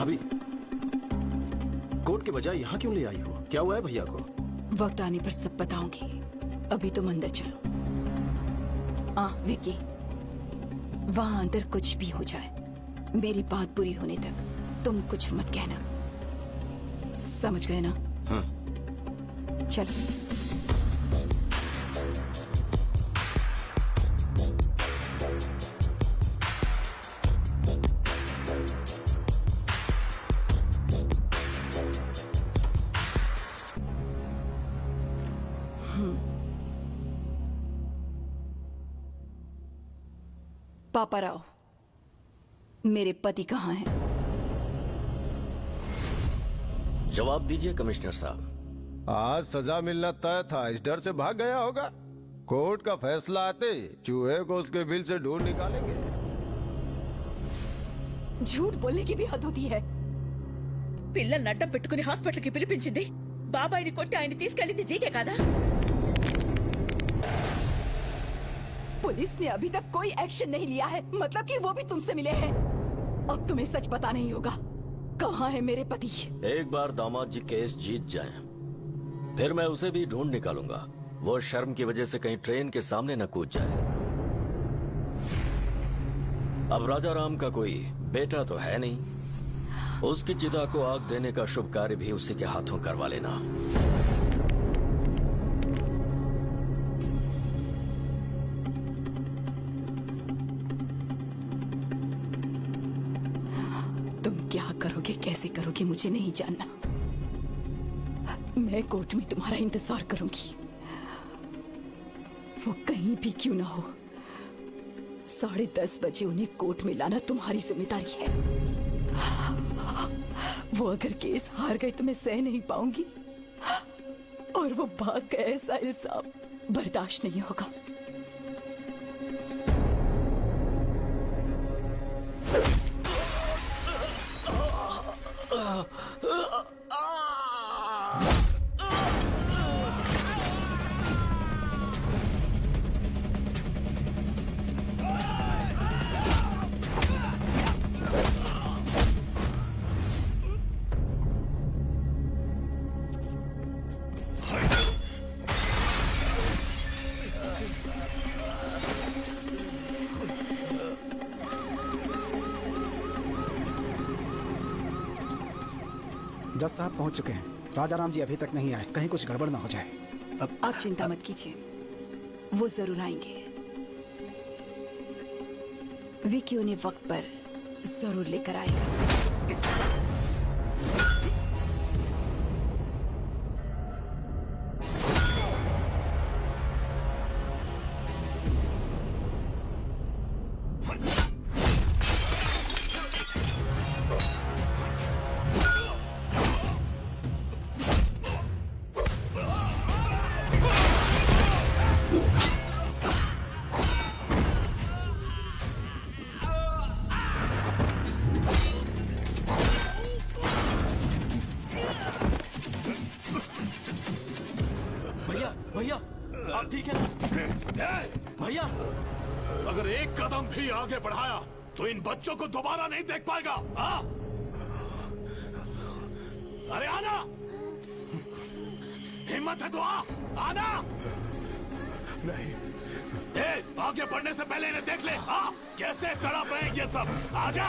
भाभी, कोर्ट के बजाय यहाँ क्यों ले आई हो? क्या हुआ है भैया को? वक्त आने पर सब बताऊंगी, अभी तुम अंदर चलो। विक्की, वहां अंदर कुछ भी हो जाए, मेरी बात पूरी होने तक तुम कुछ मत कहना, समझ गए ना? चलो। पापा राव, मेरे पति कहाँ हैं? जवाब दीजिए कमिश्नर साहब। आज सजा मिलना तय था, इस डर से भाग गया होगा। कोर्ट का फैसला आते ही चूहे को उसके बिल से ढूंढ निकालेंगे। झूठ बोलने की भी हद होती है। పిల్లల్ని అడ్డం పెట్టుకుని హాస్పిటల్ కి పిలిపించింది, బాబాయిని కొట్టి ఆయన తీసుకెళ్ళింది జీకే కదా? पुलिस ने अभी तक कोई एक्शन नहीं लिया है, मतलब कि वो भी तुमसे मिले हैं। अब तुम्हें सच पता नहीं होगा, कहाँ है मेरे पति? एक बार दामाद जी केस जीत जाएं, फिर मैं उसे भी ढूंढ निकालूंगा। वो शर्म की वजह से कहीं ट्रेन के सामने न कूद जाए। अब राजा राम का कोई बेटा तो है नहीं, उसकी चिता को आग देने का शुभ कार्य भी उसी के हाथों करवा लेना। क्या करोगे, कैसे करोगे, मुझे नहीं जानना। मैं कोर्ट में तुम्हारा इंतजार करूंगी, वो कहीं भी क्यों ना हो। 10:30 बजे उन्हें कोर्ट में लाना तुम्हारी जिम्मेदारी है। वो अगर केस हार गए तो मैं सह नहीं पाऊंगी, और वो भाग गए, ऐसा इल्जाम बर्दाश्त नहीं होगा। जज साहब पहुंच चुके हैं। राजा राम जी अभी तक नहीं आए, कहीं कुछ गड़बड़ ना हो जाए। आप चिंता मत कीजिए, वो जरूर आएंगे। विकी उन्हें वक्त पर जरूर लेकर आएगा। भैया, आप ठीक है ना? भैया, अगर एक कदम भी आगे बढ़ाया तो इन बच्चों को दोबारा नहीं देख पाएगा। हाँ? अरे आना, हिम्मत है तो आना। नहीं, आगे बढ़ने से पहले इन्हें देख ले। हाँ, कैसे तड़प रहे हैं ये सब। आजा।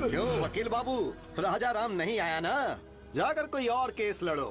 क्यों वकील बाबू, राजा राम नहीं आया ना? जाकर कोई और केस लड़ो।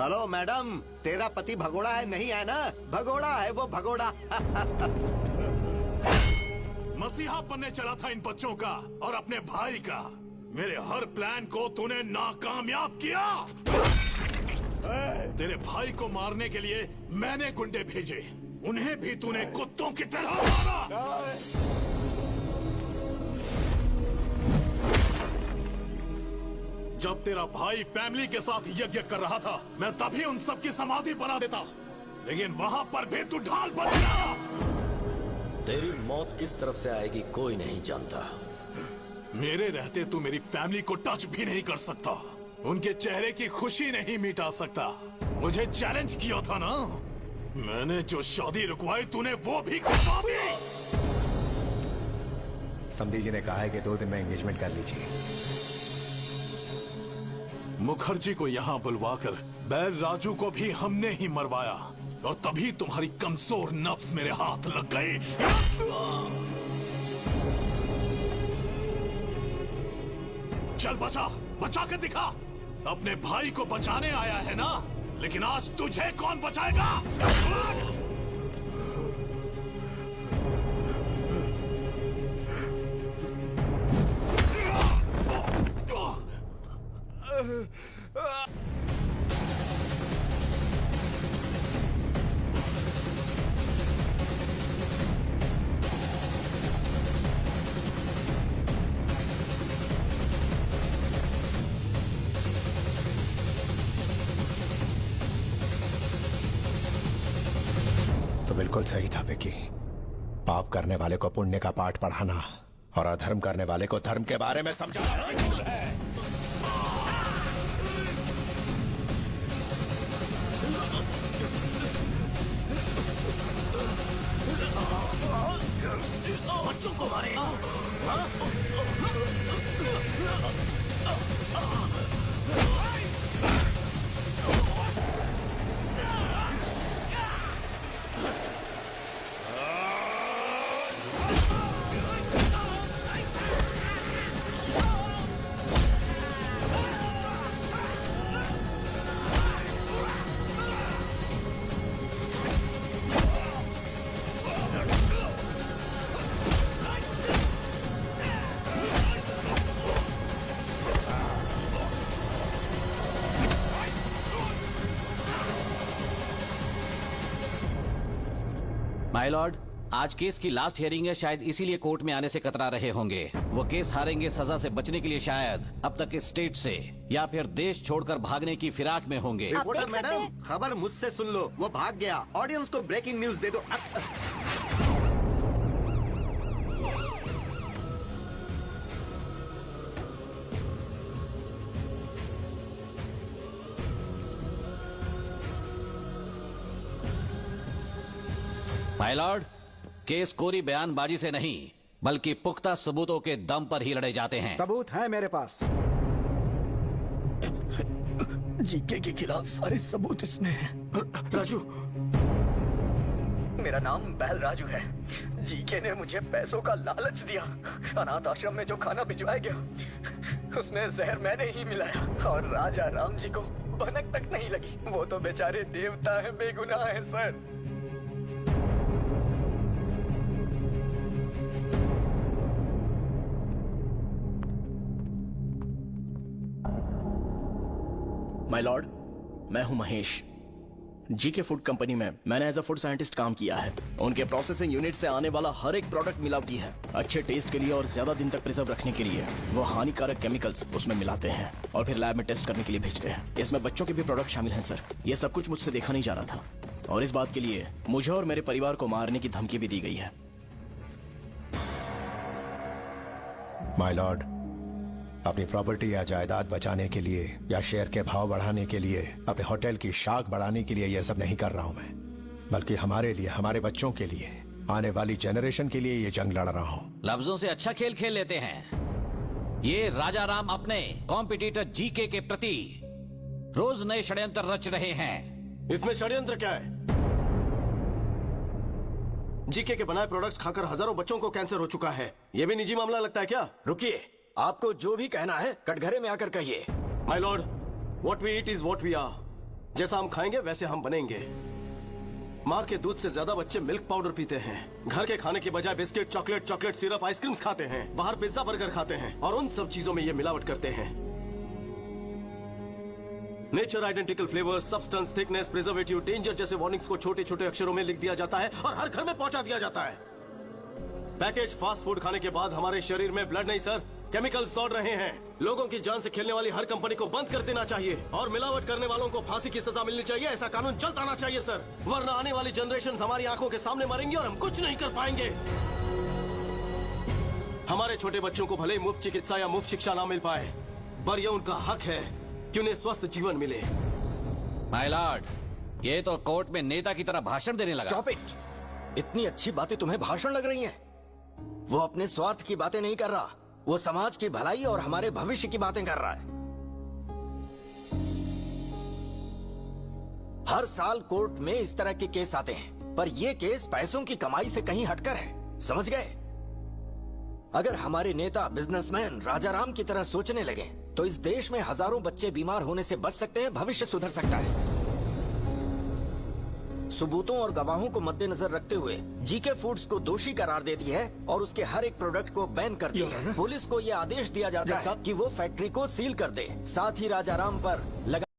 हेलो मैडम, तेरा पति भगोड़ा है, नहीं है ना? भगोड़ा है वो, भगोड़ा। मसीहा बनने चला था इन बच्चों का और अपने भाई का। मेरे हर प्लान को तूने नाकामयाब किया। तेरे भाई को मारने के लिए मैंने गुंडे भेजे, उन्हें भी तूने कुत्तों की तरह मारा। जब तेरा भाई फैमिली के साथ यज्ञ कर रहा था, मैं तभी उन सब की समाधि बना देता, लेकिन वहां पर भी तू ढाल बन गया। तेरी मौत किस तरफ से आएगी कोई नहीं जानता। मेरे रहते तू मेरी फैमिली को टच भी नहीं कर सकता, उनके चेहरे की खुशी नहीं मिटा सकता। मुझे चैलेंज किया था ना, मैंने जो शादी रुकवाई तूने वो भी करवा दी। समधी जी ने कहा है कि 2 दिन में एंगेजमेंट कर लीजिए। मुखर्जी को यहाँ बुलवाकर बैल राजू को भी हमने ही मरवाया, और तभी तुम्हारी कमजोर नफ्स मेरे हाथ लग गई। चल बचा, बचा के दिखा। अपने भाई को बचाने आया है ना, लेकिन आज तुझे कौन बचाएगा? तो बिल्कुल सही था विकी। पाप करने वाले को पुण्य का पाठ पढ़ाना और अधर्म करने वाले को धर्म के बारे में समझाना है। बच्चों को मारे। माय लॉर्ड, आज केस की लास्ट हियरिंग है, शायद इसीलिए कोर्ट में आने से कतरा रहे होंगे। वो केस हारेंगे सजा से बचने के लिए शायद अब तक इस स्टेट से या फिर देश छोड़कर भागने की फिराक में होंगे। रिपोर्टर मैडम, खबर मुझसे सुन लो, वो भाग गया। ऑडियंस को ब्रेकिंग न्यूज दे दो। माय लॉर्ड, केस कोरी बयानबाजी से नहीं बल्कि पुख्ता सबूतों के दम पर ही लड़े जाते हैं। सबूत है मेरे पास। जीके के खिलाफ सारे सबूत इसमें हैं। राजू, मेरा नाम बैल राजू है। जीके ने मुझे पैसों का लालच दिया। अनाथ आश्रम में जो खाना भिजवाया गया उसमें जहर मैंने ही मिलाया, और राजा राम जी को भनक तक नहीं लगी। वो तो बेचारे देवता हैं, बेगुनाह हैं सर। माय लॉर्ड, मैं हूं महेश। जीके फूड कंपनी में मैंने एज अ फूड साइंटिस्ट काम किया है। उनके प्रोसेसिंग यूनिट से आने वाला हर एक प्रोडक्ट मिलावटी है। अच्छे टेस्ट के लिए और ज्यादा दिन तक प्रिजर्व रखने के लिए वो हानिकारक केमिकल्स उसमें मिलाते हैं और फिर लैब में टेस्ट करने के लिए भेजते हैं। इसमें बच्चों के भी प्रोडक्ट शामिल हैं सर। ये सब कुछ मुझसे देखा नहीं जा रहा था, और इस बात के लिए मुझे और मेरे परिवार को मारने की धमकी भी दी गई है। माय लॉर्ड, अपनी प्रॉपर्टी या जायदाद बचाने के लिए या शेयर के भाव बढ़ाने के लिए, अपने होटल की शाख बढ़ाने के लिए यह सब नहीं कर रहा हूं मैं, बल्कि हमारे लिए, हमारे बच्चों के लिए, आने वाली जनरेशन के लिए ये जंग लड़ रहा हूं। लफ्जों से अच्छा खेल खेल लेते हैं। ये राजा राम अपने कॉम्पिटिटर जीके के प्रति रोज नए षड्यंत्र रच रहे हैं। इसमें षड्यंत्र क्या है? जीके के बनाए प्रोडक्ट्स खाकर हजारों बच्चों को कैंसर हो चुका है। ये भी निजी मामला लगता है क्या? रुकिए, आपको जो भी कहना है कटघरे में आकर कहिए। My lord, what we eat is what we are. जैसा हम खाएंगे वैसे हम बनेंगे। माँ के दूध से ज्यादा बच्चे मिल्क पाउडर पीते हैं। घर के खाने के बजाय बिस्किट, चॉकलेट सिरप, आइसक्रीम्स खाते हैं। बाहर पिज्जा बर्गर खाते हैं और उन सब चीजों में ये मिलावट करते हैं। Nature identical flavour, substance, thickness, preservative, danger जैसे वार्निंग्स को छोटे छोटे अक्षरों में लिख दिया जाता है और हर घर में पहुंचा दिया जाता है। पैकेज फास्ट फूड खाने के बाद हमारे शरीर में ब्लड नहीं सर, केमिकल्स दौड़ रहे हैं। लोगों की जान से खेलने वाली हर कंपनी को बंद कर देना चाहिए और मिलावट करने वालों को फांसी की सजा मिलनी चाहिए। ऐसा कानून चलता आना चाहिए सर, वरना आने वाली जनरेशन हमारी आंखों के सामने मरेंगी और हम कुछ नहीं कर पाएंगे। हमारे छोटे बच्चों को भले ही मुफ्त चिकित्सा या मुफ्त शिक्षा ना मिल पाए, पर यह उनका हक है कि उन्हें स्वस्थ जीवन मिले। माय लॉर्ड, ये तो कोर्ट में नेता की तरह भाषण देने लगा। Stop it. इतनी अच्छी बातें तुम्हें भाषण लग रही हैं? वो अपने स्वार्थ की बातें नहीं कर रहा, वो समाज की भलाई और हमारे भविष्य की बातें कर रहा है। हर साल कोर्ट में इस तरह के केस आते हैं, पर ये केस पैसों की कमाई से कहीं हटकर है, समझ गए? अगर हमारे नेता बिजनेसमैन राजा राम की तरह सोचने लगे तो इस देश में हजारों बच्चे बीमार होने से बच सकते हैं, भविष्य सुधर सकता है। सबूतों और गवाहों को मद्देनजर रखते हुए जीके फूड्स को दोषी करार देती है और उसके हर एक प्रोडक्ट को बैन करती है। पुलिस को यह आदेश दिया जाता है कि वो फैक्ट्री को सील कर दे, साथ ही राजा राम पर लगा